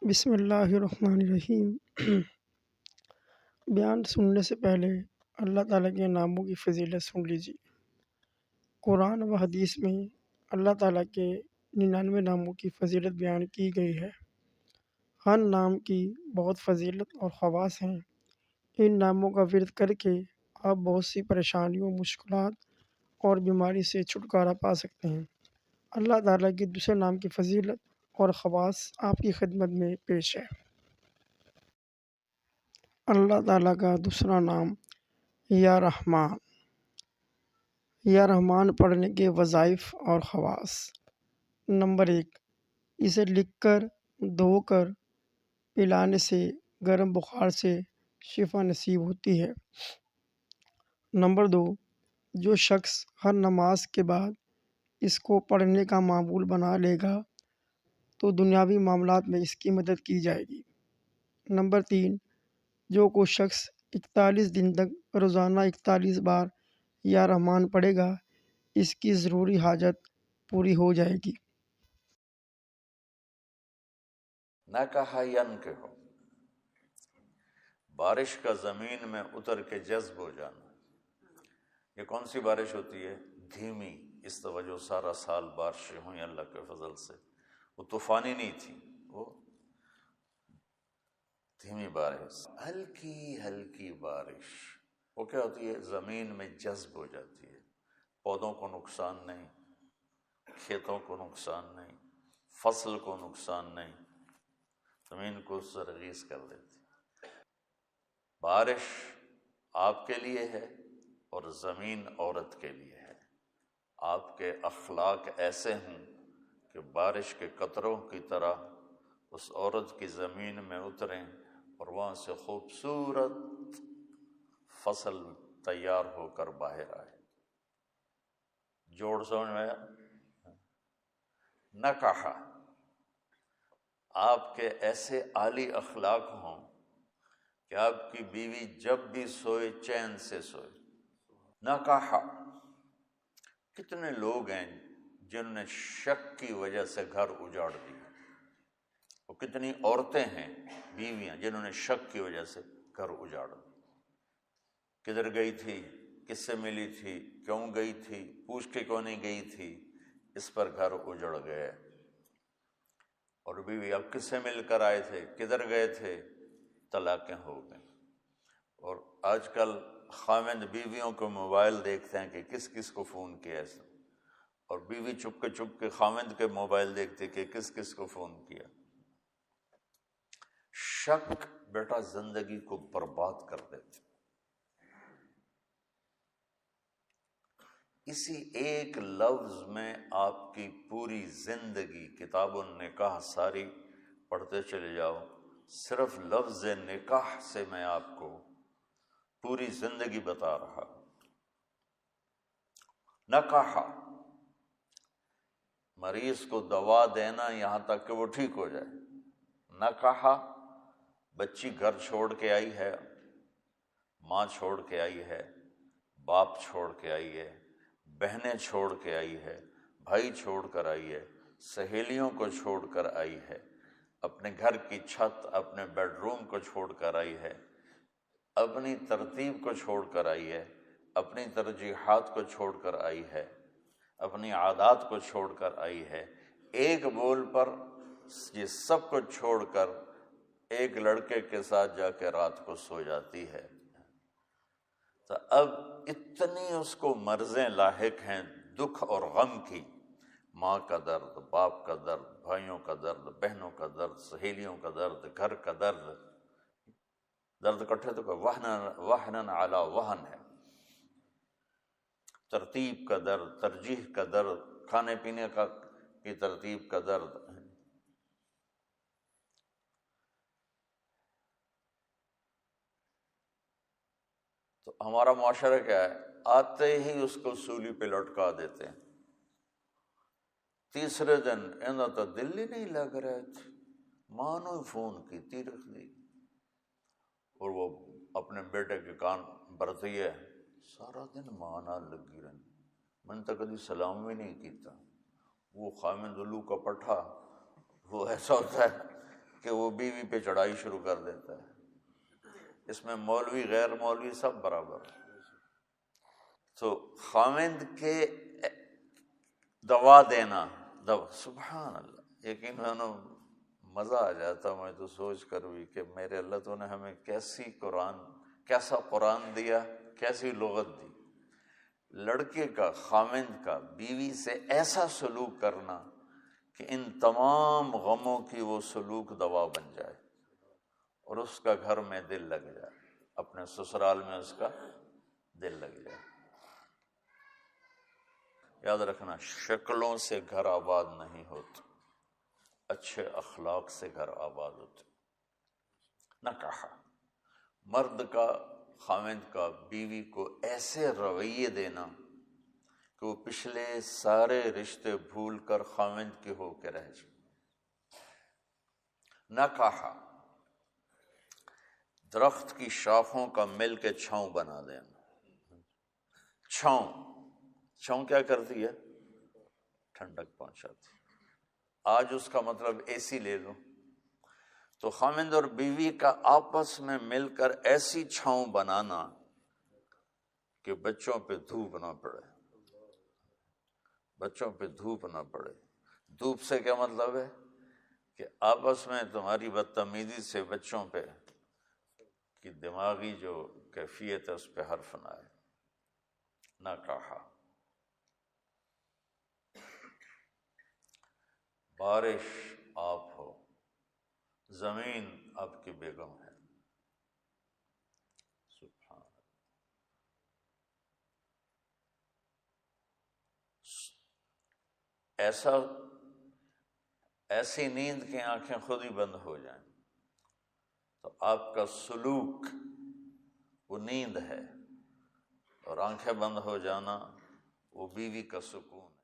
بسم اللہ الرحمن الرحیم۔ بیان سننے سے پہلے اللہ تعالیٰ کے ناموں کی فضیلت سن لیجیے۔ قرآن و حدیث میں اللہ تعالیٰ کے 99 ناموں کی فضیلت بیان کی گئی ہے۔ ہر نام کی بہت فضیلت اور خواص ہیں۔ ان ناموں کا ورد کر کے آپ بہت سی پریشانیوں، مشکلات اور بیماری سے چھٹکارا پا سکتے ہیں۔ اللہ تعالیٰ کی دوسرے نام کی فضیلت اور خواص آپ کی خدمت میں پیش ہے۔ اللہ تعالیٰ کا دوسرا نام یا رحمان۔ یا رحمان پڑھنے کے وظائف اور خواص۔ نمبر 1، اسے لکھ کر، دھو کر پلانے سے گرم بخار سے شفا نصیب ہوتی ہے۔ نمبر 2، جو شخص ہر نماز کے بعد اس کو پڑھنے کا معمول بنا لے گا تو دنیاوی معاملات میں اس کی مدد کی جائے گی۔ نمبر 3، جو کوئی شخص 41 دن تک روزانہ 41 بار یا رحمان پڑھے گا اس کی ضروری حاجت پوری ہو جائے گی۔ نکح ینکح، بارش کا زمین میں اتر کے جذب ہو جانا۔ یہ کون سی بارش ہوتی ہے؟ دھیمی، اس توجہ سارا سال بارشیں ہوئیں اللہ کے فضل سے، وہ طوفانی نہیں تھی، وہ دھیمی بارش، ہلکی ہلکی بارش۔ وہ کیا ہوتی ہے؟ زمین میں جذب ہو جاتی ہے، پودوں کو نقصان نہیں، کھیتوں کو نقصان نہیں، فصل کو نقصان نہیں، زمین کو زرخیز کر دیتی۔ بارش آپ کے لیے ہے اور زمین عورت کے لیے ہے۔ آپ کے اخلاق ایسے ہوں کہ بارش کے قطروں کی طرح اس عورت کی زمین میں اتریں اور وہاں سے خوبصورت فصل تیار ہو کر باہر آئے۔ جوڑ سمجھ میں آیا؟ نکاح، آپ کے ایسے عالی اخلاق ہوں کہ آپ کی بیوی جب بھی سوئے چین سے سوئے۔ نکاح، کتنے لوگ ہیں جنہوں نے شک کی وجہ سے گھر اجاڑ دیا، اور کتنی عورتیں ہیں، بیویاں، جنہوں نے شک کی وجہ سے گھر اجاڑ دیا۔ کدھر گئی تھی، کس سے ملی تھی، کیوں گئی تھی، پوچھ کے کیوں نہیں گئی تھی، اس پر گھر اجڑ گئے۔ اور بیوی، اب کس سے مل کر آئے تھے، کدھر گئے تھے، طلاقیں ہو گئیں۔ اور آج کل خاوند بیویوں کو موبائل دیکھتے ہیں کہ کس کس کو فون کیا ہے، اور بیوی چپ کے خاوند کے موبائل دیکھتے کہ کس کس کو فون کیا۔ شک بیٹا زندگی کو برباد کر دیتے۔ اسی ایک لفظ میں آپ کی پوری زندگی، کتاب النکاح ساری پڑھتے چلے جاؤ، صرف لفظ نکاح سے میں آپ کو پوری زندگی بتا رہا ہوں۔ نکاح، مریض کو دوا دینا یہاں تک کہ وہ ٹھیک ہو جائے۔ نکاح، بچی گھر چھوڑ کے آئی ہے، ماں چھوڑ کے آئی ہے، باپ چھوڑ کے آئی ہے، بہنیں چھوڑ کے آئی ہے، بھائی چھوڑ کر آئی ہے، سہیلیوں کو چھوڑ کر آئی ہے، اپنے گھر کی چھت، اپنے بیڈ روم کو چھوڑ کر آئی ہے، اپنی ترتیب کو چھوڑ کر آئی ہے، اپنی ترجیحات کو چھوڑ کر آئی ہے، اپنی عادات کو چھوڑ کر آئی ہے۔ ایک بول پر یہ سب کو چھوڑ کر ایک لڑکے کے ساتھ جا کے رات کو سو جاتی ہے۔ تو اب اتنی اس کو مرضیں لاحق ہیں، دکھ اور غم کی، ماں کا درد، باپ کا درد، بھائیوں کا درد، بہنوں کا درد، سہیلیوں کا درد، گھر کا درد، درد اکٹھے تو کہ وہنن علی وہن ہے۔ ترتیب کا درد، ترجیح کا درد، کھانے پینے کی ترتیب کا درد۔ تو ہمارا معاشرہ کیا ہے؟ آتے ہی اس کو سولی پہ لٹکا دیتے ہیں۔ تیسرے دن انہوں تو دل ہی نہیں لگ رہے تھے، ماں نے فون کی رکھ دی، اور وہ اپنے بیٹے کے کان بھرتی ہے، سارا دن ماں نہ لگی رہی، میں نے تو کبھی سلام بھی نہیں کیتا۔ وہ خامد الو کا پٹھا، وہ ایسا ہوتا ہے کہ وہ بیوی پہ چڑھائی شروع کر دیتا ہے۔ اس میں مولوی غیر مولوی سب برابر۔ تو خاوند کے دوا دینا، سبحان اللہ، یقین مانو مزہ آ جاتا میں تو سوچ کر بھی کہ میرے اللہ تو نے ہمیں کیسا قرآن دیا، کیسی لغت دی۔ لڑکے کا، خاوند کا بیوی سے ایسا سلوک کرنا کہ ان تمام غموں کی وہ سلوک دوا بن جائے اور اس کا گھر میں دل لگ جائے، اپنے سسرال میں اس کا دل لگ جائے۔ یاد رکھنا، شکلوں سے گھر آباد نہیں ہوتا، اچھے اخلاق سے گھر آباد ہوتے۔ نہ کہا مرد کا، خاوند کا بیوی کو ایسے رویے دینا کہ وہ پچھلے سارے رشتے بھول کر خاوند کے ہو کے رہ جائے۔ نہ کہا درخت کی شاخوں کا مل کے چھاؤں بنا دینا۔ چھاؤں کیا کرتی ہے؟ ٹھنڈک پہنچاتی۔ آج اس کا مطلب اے سی لے لو، تو خاوند اور بیوی کا آپس میں مل کر ایسی چھاؤں بنانا کہ بچوں پہ دھوپ نہ پڑے، بچوں پہ دھوپ نہ پڑے۔ دھوپ سے کیا مطلب ہے؟ کہ آپس میں تمہاری بدتمیزی سے بچوں پہ کی دماغی جو کیفیت ہے اس پہ حرف نہ آئے۔ نہ کہا بارش آپ ہو، زمین آپ کی بیگم ہے۔ سبحان ایسی نیند کی آنکھیں خود ہی بند ہو جائیں تو آپ کا سلوک وہ نیند ہے، اور آنکھیں بند ہو جانا وہ بیوی کا سکون۔